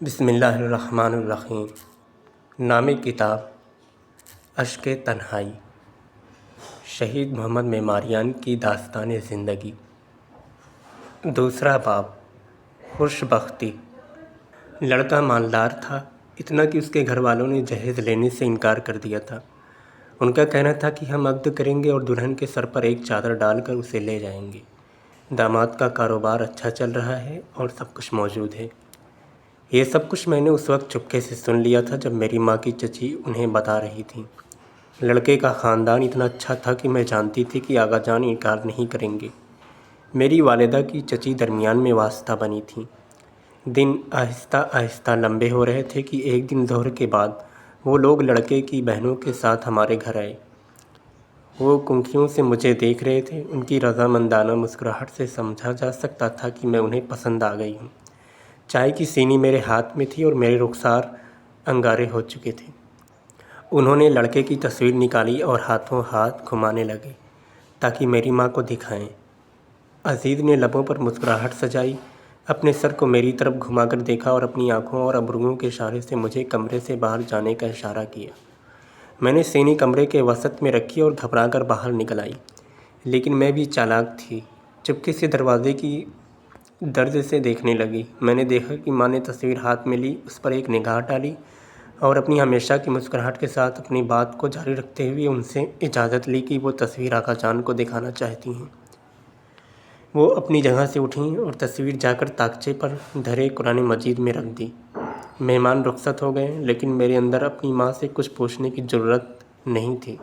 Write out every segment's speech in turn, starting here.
بسم اللہ الرحمن الرحیم۔ نام کتاب اشک تنہائی، شہید محمد معماریان کی داستان زندگی۔ دوسرا باب، خوش بختی۔ لڑکا مالدار تھا، اتنا کہ اس کے گھر والوں نے جہیز لینے سے انکار کر دیا تھا۔ ان کا کہنا تھا کہ ہم عقد کریں گے اور دلہن کے سر پر ایک چادر ڈال کر اسے لے جائیں گے۔ داماد کا کاروبار اچھا چل رہا ہے اور سب کچھ موجود ہے۔ یہ سب کچھ میں نے اس وقت چپکے سے سن لیا تھا جب میری ماں کی چچی انہیں بتا رہی تھیں۔ لڑکے کا خاندان اتنا اچھا تھا کہ میں جانتی تھی کہ آغا جان انکار نہیں کریں گے۔ میری والدہ کی چچی درمیان میں واسطہ بنی تھیں۔ دن آہستہ آہستہ لمبے ہو رہے تھے کہ ایک دن ظہر کے بعد وہ لوگ لڑکے کی بہنوں کے ساتھ ہمارے گھر آئے۔ وہ کنکھیوں سے مجھے دیکھ رہے تھے۔ ان کی رضامندانہ مسکراہٹ سے سمجھا جا سکتا تھا کہ میں انہیں پسند آ گئی ہوں۔ چائے کی سینی میرے ہاتھ میں تھی اور میرے رخسار انگارے ہو چکے تھے۔ انہوں نے لڑکے کی تصویر نکالی اور ہاتھوں ہاتھ گھمانے لگے تاکہ میری ماں کو دکھائیں۔ عزیز نے لبوں پر مسکراہٹ سجائی، اپنے سر کو میری طرف گھما کر دیکھا اور اپنی آنکھوں اور ابروؤں کے اشارے سے مجھے کمرے سے باہر جانے کا اشارہ کیا۔ میں نے سینی کمرے کے وسط میں رکھی اور گھبرا کر باہر نکل آئی، لیکن میں بھی چالاک تھی۔ چپکے سے دروازے کی درز سے دیکھنے لگی۔ میں نے دیکھا کہ ماں نے تصویر ہاتھ میں لی، اس پر ایک نگاہ ڈالی اور اپنی ہمیشہ کی مسکراہٹ کے ساتھ اپنی بات کو جاری رکھتے ہوئے ان سے اجازت لی کہ وہ تصویر آغا جان کو دکھانا چاہتی ہیں۔ وہ اپنی جگہ سے اٹھیں اور تصویر جا کر طاقچے پر دھرے قرآن مجید میں رکھ دی۔ مہمان رخصت ہو گئے، لیکن میرے اندر اپنی ماں سے کچھ پوچھنے کی جرأت نہیں تھی۔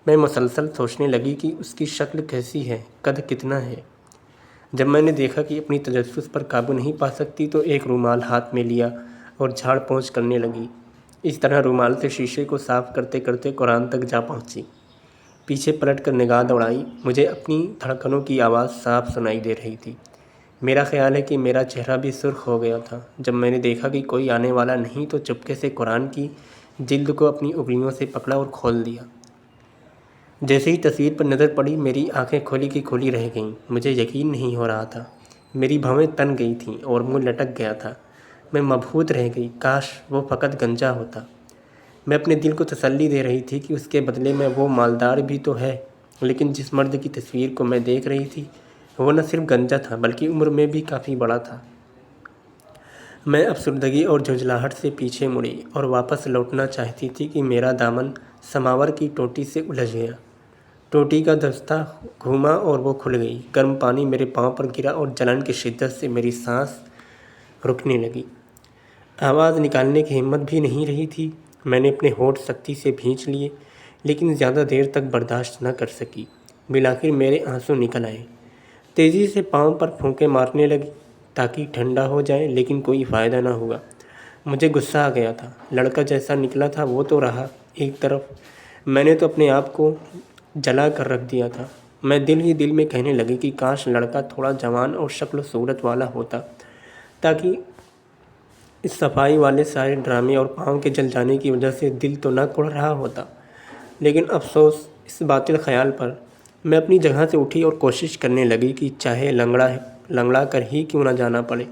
میں مسلسل سوچنے لگی کہ اس کی شکل کیسی ہے، قد کتنا ہے۔ جب میں نے دیکھا کہ اپنی تجسس پر قابو نہیں پا سکتی تو ایک رومال ہاتھ میں لیا اور جھاڑ پونچھ کرنے لگی۔ اس طرح رومال سے شیشے کو صاف کرتے کرتے قرآن تک جا پہنچی۔ پیچھے پلٹ کر نگاہ دوڑائی، مجھے اپنی دھڑکنوں کی آواز صاف سنائی دے رہی تھی۔ میرا خیال ہے کہ میرا چہرہ بھی سرخ ہو گیا تھا۔ جب میں نے دیکھا کہ کوئی آنے والا نہیں تو چپکے سے قرآن کی جلد کو اپنی انگلیوں سے پکڑا اور کھول دیا۔ جیسے ہی تصویر پر نظر پڑی میری آنکھیں کھلی کی کھلی رہ گئیں۔ مجھے یقین نہیں ہو رہا تھا۔ میری بھویں تن گئی تھیں اور منہ لٹک گیا تھا۔ میں مبہوت رہ گئی، کاش وہ فقط گنجا ہوتا۔ میں اپنے دل کو تسلی دے رہی تھی کہ اس کے بدلے میں وہ مالدار بھی تو ہے، لیکن جس مرد کی تصویر کو میں دیکھ رہی تھی وہ نہ صرف گنجا تھا بلکہ عمر میں بھی کافی بڑا تھا۔ میں افسردگی اور جھنجھلاہٹ سے پیچھے مڑی اور واپس لوٹنا چاہتی تھی کہ میرا دامن سماور کی ٹوٹی سے الجھ گیا۔ ٹوٹی کا دستہ گھوما اور وہ کھل گئی۔ گرم پانی میرے پاؤں پر گرا اور جلن کی شدت سے میری سانس رکنے لگی۔ آواز نکالنے کی ہمت بھی نہیں رہی تھی۔ میں نے اپنے ہونٹ سختی سے بھینچ لیے، لیکن زیادہ دیر تک برداشت نہ کر سکی۔ بالآخر میرے آنسو نکل آئے۔ تیزی سے پاؤں پر پھونکے مارنے لگی تاکہ ٹھنڈا ہو جائے، لیکن کوئی فائدہ نہ ہوا۔ مجھے غصہ آ گیا تھا۔ لڑکا جیسا نکلا تھا وہ تو رہا ایک طرف، میں نے تو اپنے آپ کو جلا کر رکھ دیا تھا۔ میں دل ہی دل میں کہنے لگی کہ کاش لڑکا تھوڑا جوان اور شکل و صورت والا ہوتا تاکہ اس صفائی والے سارے ڈرامے اور پاؤں کے جل جانے کی وجہ سے دل تو نہ کڑ رہا ہوتا۔ لیکن افسوس اس باطل خیال پر۔ میں اپنی جگہ سے اٹھی اور کوشش کرنے لگی کہ چاہے لنگڑا کر ہی کیوں نہ جانا پڑے،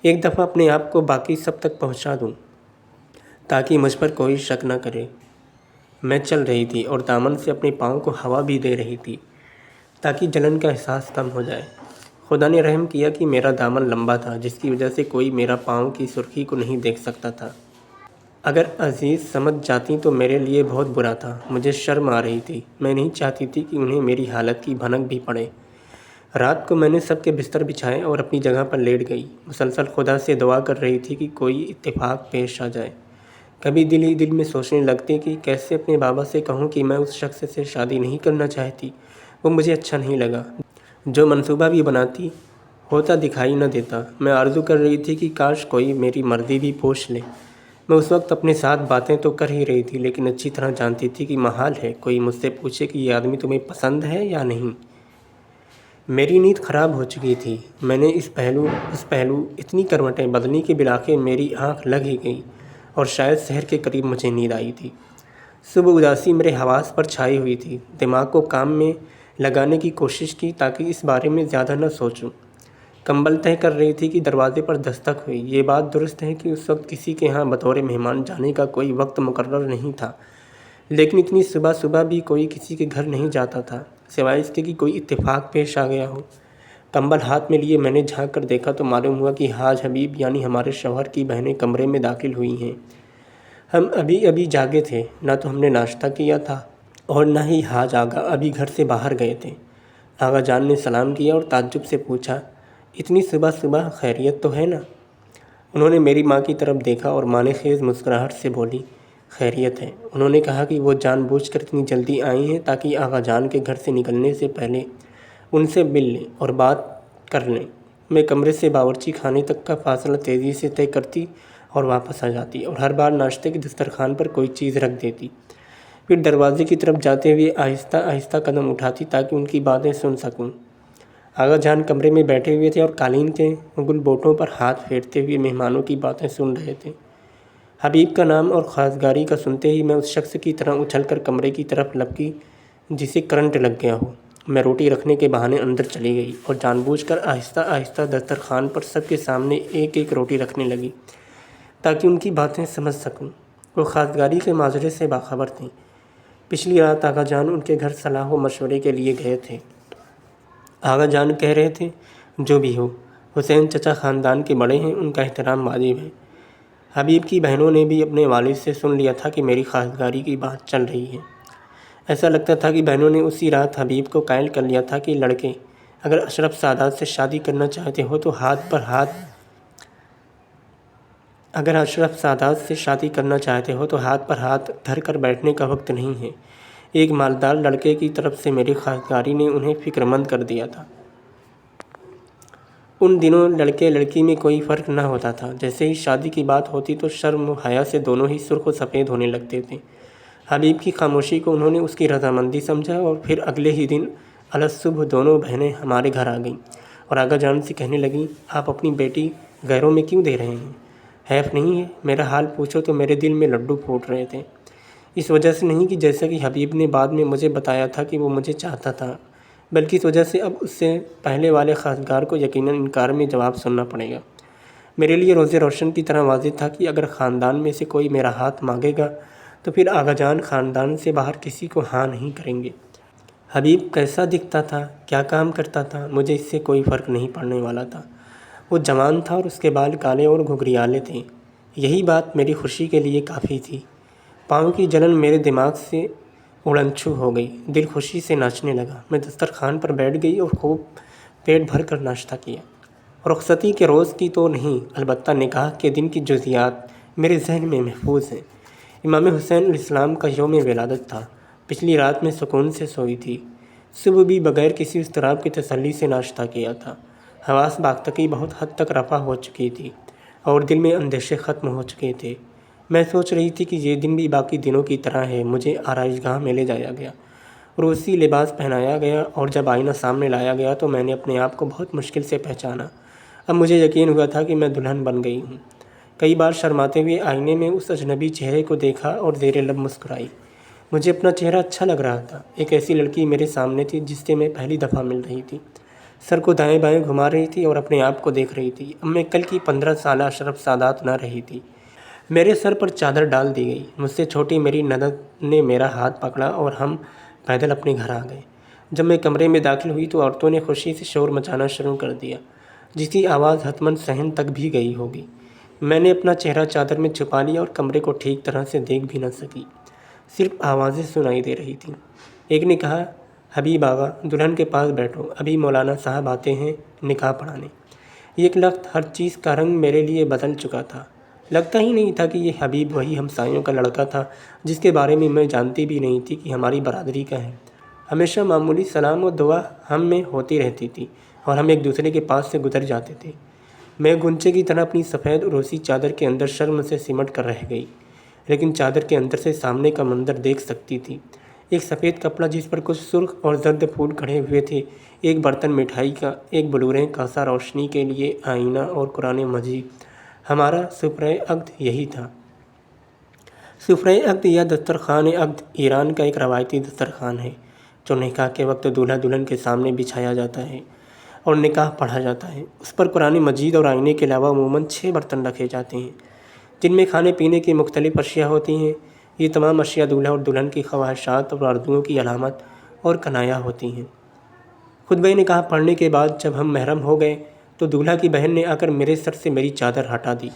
ایک دفعہ اپنے آپ کو باقی سب تک پہنچا دوں تاکہ مجھ پر کوئی شک نہ کرے۔ میں چل رہی تھی اور دامن سے اپنے پاؤں کو ہوا بھی دے رہی تھی تاکہ جلن کا احساس کم ہو جائے۔ خدا نے رحم کیا کہ میرا دامن لمبا تھا، جس کی وجہ سے کوئی میرا پاؤں کی سرخی کو نہیں دیکھ سکتا تھا۔ اگر عزیز سمجھ جاتی تو میرے لیے بہت برا تھا۔ مجھے شرم آ رہی تھی۔ میں نہیں چاہتی تھی کہ انہیں میری حالت کی بھنک بھی پڑے۔ رات کو میں نے سب کے بستر بچھائے اور اپنی جگہ پر لیٹ گئی۔ مسلسل خدا سے دعا کر رہی تھی کہ کوئی اتفاق پیش آ جائے۔ کبھی دل ہی دل میں سوچنے لگتی کہ کیسے اپنے بابا سے کہوں کہ میں اس شخص سے شادی نہیں کرنا چاہتی، وہ مجھے اچھا نہیں لگا۔ جو منصوبہ بھی بناتی ہوتا دکھائی نہ دیتا۔ میں آرزو کر رہی تھی کہ کاش کوئی میری مرضی بھی پوچھ لے۔ میں اس وقت اپنے ساتھ باتیں تو کر ہی رہی تھی، لیکن اچھی طرح جانتی تھی کہ محال ہے کوئی مجھ سے پوچھے کہ یہ آدمی تمہیں پسند ہے یا نہیں۔ میری نیند خراب ہو چکی تھی۔ میں نے اس پہلو اتنی کروٹیں بدلی کہ بالآخر میری آنکھ لگ ہی گئی اور شاید سحر کے قریب مجھے نیند آئی تھی۔ صبح اداسی میرے حواس پر چھائی ہوئی تھی۔ دماغ کو کام میں لگانے کی کوشش کی تاکہ اس بارے میں زیادہ نہ سوچوں۔ کمبل تہہ کر رہی تھی کہ دروازے پر دستک ہوئی۔ یہ بات درست ہے کہ اس وقت کسی کے ہاں بطور مہمان جانے کا کوئی وقت مقرر نہیں تھا، لیکن اتنی صبح صبح بھی کوئی کسی کے گھر نہیں جاتا تھا، سوائے اس کے کہ کوئی اتفاق پیش آ گیا ہو۔ کمبل ہاتھ میں لیے میں نے جھانک کر دیکھا تو معلوم ہوا کہ حاج حبیب یعنی ہمارے شوہر کی بہنیں کمرے میں داخل ہوئی ہیں۔ ہم ابھی جاگے تھے، نہ تو ہم نے ناشتہ کیا تھا اور نہ ہی حاج آغا ابھی گھر سے باہر گئے تھے۔ آغا جان نے سلام کیا اور تعجب سے پوچھا، اتنی صبح صبح خیریت تو ہے نا؟ انہوں نے میری ماں کی طرف دیکھا اور معنی خیز مسکراہٹ سے بولی، خیریت ہے۔ انہوں نے کہا کہ وہ جان بوجھ کر اتنی جلدی آئی ہیں تاکہ آغا جان کے گھر سے نکلنے سے پہلے ان سے مل لیں اور بات کر لیں۔ میں کمرے سے باورچی خانے تک کا فاصلہ تیزی سے طے کرتی اور واپس آ جاتی اور ہر بار ناشتے کے دسترخوان پر کوئی چیز رکھ دیتی، پھر دروازے کی طرف جاتے ہوئے آہستہ آہستہ قدم اٹھاتی تاکہ ان کی باتیں سن سکوں۔ آغا جان کمرے میں بیٹھے ہوئے تھے اور قالین کے گل بوٹوں پر ہاتھ پھیرتے ہوئے مہمانوں کی باتیں سن رہے تھے۔ حبیب کا نام اور خواستگاری کا سنتے ہی میں اس شخص کی طرح اچھل کر کمرے کی طرف لپکی جسے کرنٹ لگ گیا ہو۔ میں روٹی رکھنے کے بہانے اندر چلی گئی اور جان بوجھ کر آہستہ آہستہ دسترخوان پر سب کے سامنے ایک ایک روٹی رکھنے لگی تاکہ ان کی باتیں سمجھ سکوں۔ وہ خواستگاری کے ماجرے سے باخبر تھیں۔ پچھلی رات آغا جان ان کے گھر صلاح و مشورے کے لیے گئے تھے۔ آغا جان کہہ رہے تھے، جو بھی ہو، حسین چچا خاندان کے بڑے ہیں، ان کا احترام واجب ہے۔ حبیب کی بہنوں نے بھی اپنے والد سے سن لیا تھا کہ میری خواستگاری کی بات چل رہی ہے۔ ایسا لگتا تھا کہ بہنوں نے اسی رات حبیب کو قائل کر لیا تھا کہ لڑکے اگر اشرف سادات سے شادی کرنا چاہتے ہو تو ہاتھ پر ہاتھ دھر کر بیٹھنے کا وقت نہیں ہے۔ ایک مالدار لڑکے کی طرف سے میری خواستگاری نے انہیں فکرمند کر دیا تھا۔ ان دنوں لڑکے لڑکی میں کوئی فرق نہ ہوتا تھا۔ جیسے ہی شادی کی بات ہوتی تو شرم و حیا سے دونوں ہی سرخ و سفید ہونے لگتے تھے۔ حبیب کی خاموشی کو انہوں نے اس کی رضامندی سمجھا اور پھر اگلے ہی دن الصبح دونوں بہنیں ہمارے گھر آ گئیں اور آغا جان سے کہنے لگیں، آپ اپنی بیٹی غیروں میں کیوں دے رہے ہیں؟ حیف نہیں ہے؟ میرا حال پوچھو تو میرے دل میں لڈو پھوٹ رہے تھے۔ اس وجہ سے نہیں کہ جیسا کہ حبیب نے بعد میں مجھے بتایا تھا کہ وہ مجھے چاہتا تھا، بلکہ اس وجہ سے اب اس سے پہلے والے خواستگار کو یقیناً انکار میں جواب سننا پڑے گا۔ میرے لیے روز روشن کی طرح واضح تھا کہ اگر خاندان میں سے کوئی میرا ہاتھ مانگے گا تو پھر آغا جان خاندان سے باہر کسی کو ہاں نہیں کریں گے۔ حبیب کیسا دکھتا تھا، کیا کام کرتا تھا، مجھے اس سے کوئی فرق نہیں پڑنے والا تھا۔ وہ جوان تھا اور اس کے بال کالے اور گھگریالے تھے، یہی بات میری خوشی کے لیے کافی تھی۔ پاؤں کی جلن میرے دماغ سے اڑنچھو ہو گئی، دل خوشی سے ناچنے لگا۔ میں دسترخوان پر بیٹھ گئی اور خوب پیٹ بھر کر ناشتہ کیا۔ رخصتی کے روز کی تو نہیں، البتہ نکاح کے دن کی جزیات میرے ذہن میں محفوظ ہیں۔ امام حسین علیہ السلام کا یوم ولادت تھا۔ پچھلی رات میں سکون سے سوئی تھی۔ صبح بھی بغیر کسی اضطراب کی تسلی سے ناشتہ کیا تھا۔ حواس باختگی بہت حد تک رفع ہو چکی تھی اور دل میں اندیشے ختم ہو چکے تھے۔ میں سوچ رہی تھی کہ یہ دن بھی باقی دنوں کی طرح ہے۔ مجھے آرائش گاہ میں لے جایا گیا، روسی لباس پہنایا گیا اور جب آئینہ سامنے لایا گیا تو میں نے اپنے آپ کو بہت مشکل سے پہچانا۔ اب مجھے یقین ہوا تھا کہ میں دلہن بن گئی ہوں۔ کئی بار شرماتے ہوئے آئینے میں اس اجنبی چہرے کو دیکھا اور زیر لب مسکرائی۔ مجھے اپنا چہرہ اچھا لگ رہا تھا۔ ایک ایسی لڑکی میرے سامنے تھی جس سے میں پہلی دفعہ مل رہی تھی، سر کو دائیں بائیں گھما رہی تھی اور اپنے آپ کو دیکھ رہی تھی۔ اب میں کل کی 15 سالہ اشرف سادات نہ رہی تھی۔ میرے سر پر چادر ڈال دی گئی۔ مجھ سے چھوٹی میری نند نے میرا ہاتھ پکڑا اور ہم پیدل اپنے گھر آ گئے۔ جب میں کمرے میں داخل ہوئی تو عورتوں نے خوشی سے شور مچانا شروع کر دیا، جس کی آواز حتماً صحن تک بھی گئی ہوگی۔ میں نے اپنا چہرہ چادر میں چھپا لیا اور کمرے کو ٹھیک طرح سے دیکھ بھی نہ سکی، صرف آوازیں سنائی دے رہی تھیں۔ ایک نے کہا، حبیب آغا دلہن کے پاس بیٹھو، ابھی مولانا صاحب آتے ہیں نکاح پڑھانے۔ ایک لخت ہر چیز کا رنگ میرے لیے بدل چکا تھا۔ لگتا ہی نہیں تھا کہ یہ حبیب وہی ہمسایوں کا لڑکا تھا جس کے بارے میں جانتی بھی نہیں تھی کہ ہماری برادری کا ہے۔ ہمیشہ معمولی سلام و دعا ہم میں ہوتی رہتی تھی اور ہم ایک دوسرے کے پاس سے گزر جاتے تھے۔ میں گنچے کی طرح اپنی سفید روسی چادر کے اندر شرم سے سمٹ کر رہ گئی، لیکن چادر کے اندر سے سامنے کا منظر دیکھ سکتی تھی۔ ایک سفید کپڑا جس پر کچھ سرخ اور زرد پھول کھڑے ہوئے تھے، ایک برتن مٹھائی کا، ایک بلوریں کاسا روشنی کے لیے آئینہ اور قرآن مجید۔ ہمارا سفرۂ عقد یہی تھا۔ سفرۂ عقد یا دسترخوان عقد ایران کا ایک روایتی دسترخوان ہے جو نکاح کے وقت دولہا دلہن کے سامنے بچھایا جاتا ہے اور نکاح پڑھا جاتا ہے۔ اس پر قرآن مجید اور آئینے کے علاوہ عموماً 6 برتن رکھے جاتے ہیں جن میں کھانے پینے کی مختلف اشیاء ہوتی ہیں۔ یہ تمام اشیاء دولہا اور دلہن کی خواہشات اور آرزوؤں کی علامت اور کنایہ ہوتی ہیں۔ خطبہ نکاح پڑھنے کے بعد جب ہم محرم ہو گئے تو دولہا کی بہن نے آ کر میرے سر سے میری چادر ہٹا دی۔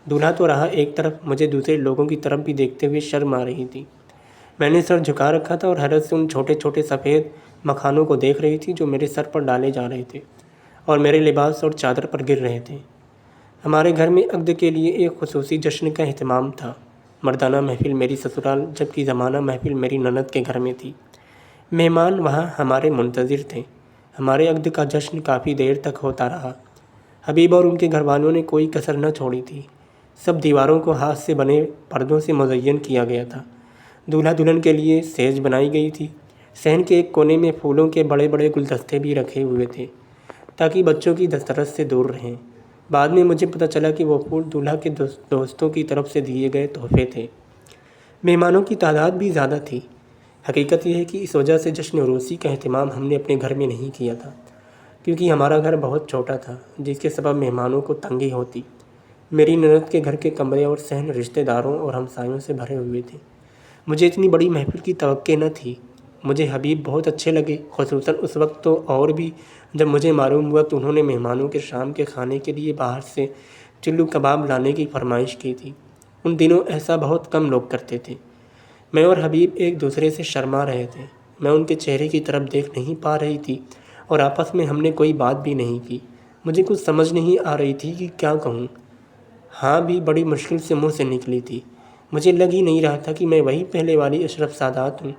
دولہا تو رہا ایک طرف، مجھے دوسرے لوگوں کی طرف بھی دیکھتے ہوئے شرم آ رہی تھی۔ میں نے سر جھکا رکھا تھا اور حیرت سے ان چھوٹے چھوٹے سفید مکھانوں کو دیکھ رہی تھی جو میرے سر پر ڈالے جا رہے تھے اور میرے لباس اور چادر پر گر رہے تھے۔ ہمارے گھر میں عقد کے لیے ایک خصوصی جشن کا اہتمام تھا۔ مردانہ محفل میری سسرال جبکہ زمانہ محفل میری نند کے گھر میں تھی۔ مہمان وہاں ہمارے منتظر تھے۔ ہمارے عقد کا جشن کافی دیر تک ہوتا رہا۔ حبیب اور ان کے گھر والوں نے کوئی کسر نہ چھوڑی تھی۔ سب دیواروں کو ہاتھ سے بنے پردوں سے مزین کیا گیا تھا۔ دولہا دلہن کے لیے سیج بنائی گئی تھی۔ صحن کے ایک کونے میں پھولوں کے بڑے بڑے گلدستے بھی رکھے ہوئے تھے تاکہ بچوں کی دسترس سے دور رہیں۔ بعد میں مجھے پتہ چلا کہ وہ پھول دولہا کے دوستوں کی طرف سے دیے گئے تحفے تھے۔ مہمانوں کی تعداد بھی زیادہ تھی۔ حقیقت یہ ہے کہ اس وجہ سے جشن عروسی کا اہتمام ہم نے اپنے گھر میں نہیں کیا تھا، کیونکہ ہمارا گھر بہت چھوٹا تھا جس کے سبب مہمانوں کو تنگی ہوتی۔ میری نند کے گھر کے کمرے اور صحن رشتہ داروں اور ہمسایوں سے بھرے ہوئے تھے۔ مجھے اتنی بڑی محفل کی توقع نہ تھی۔ مجھے حبیب بہت اچھے لگے، خصوصاً اس وقت تو اور بھی جب مجھے معلوم ہوا کہ انہوں نے مہمانوں کے شام کے کھانے کے لیے باہر سے چلو کباب لانے کی فرمائش کی تھی۔ ان دنوں ایسا بہت کم لوگ کرتے تھے۔ میں اور حبیب ایک دوسرے سے شرما رہے تھے۔ میں ان کے چہرے کی طرف دیکھ نہیں پا رہی تھی اور آپس میں ہم نے کوئی بات بھی نہیں کی۔ مجھے کچھ سمجھ نہیں آ رہی تھی کہ کیا کہوں۔ ہاں بھی بڑی مشکل سے منہ سے نکلی تھی۔ مجھے لگ ہی نہیں رہا تھا کہ میں وہی پہلے والی اشرف سادات ہوں۔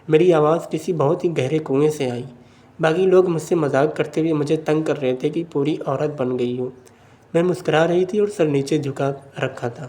میری آواز کسی بہت ہی گہرے کنویں سے آئی۔ باقی لوگ مجھ سے مذاق کرتے ہوئے مجھے تنگ کر رہے تھے کہ پوری عورت بن گئی ہوں۔ میں مسکرا رہی تھی اور سر نیچے جھکا رکھا تھا۔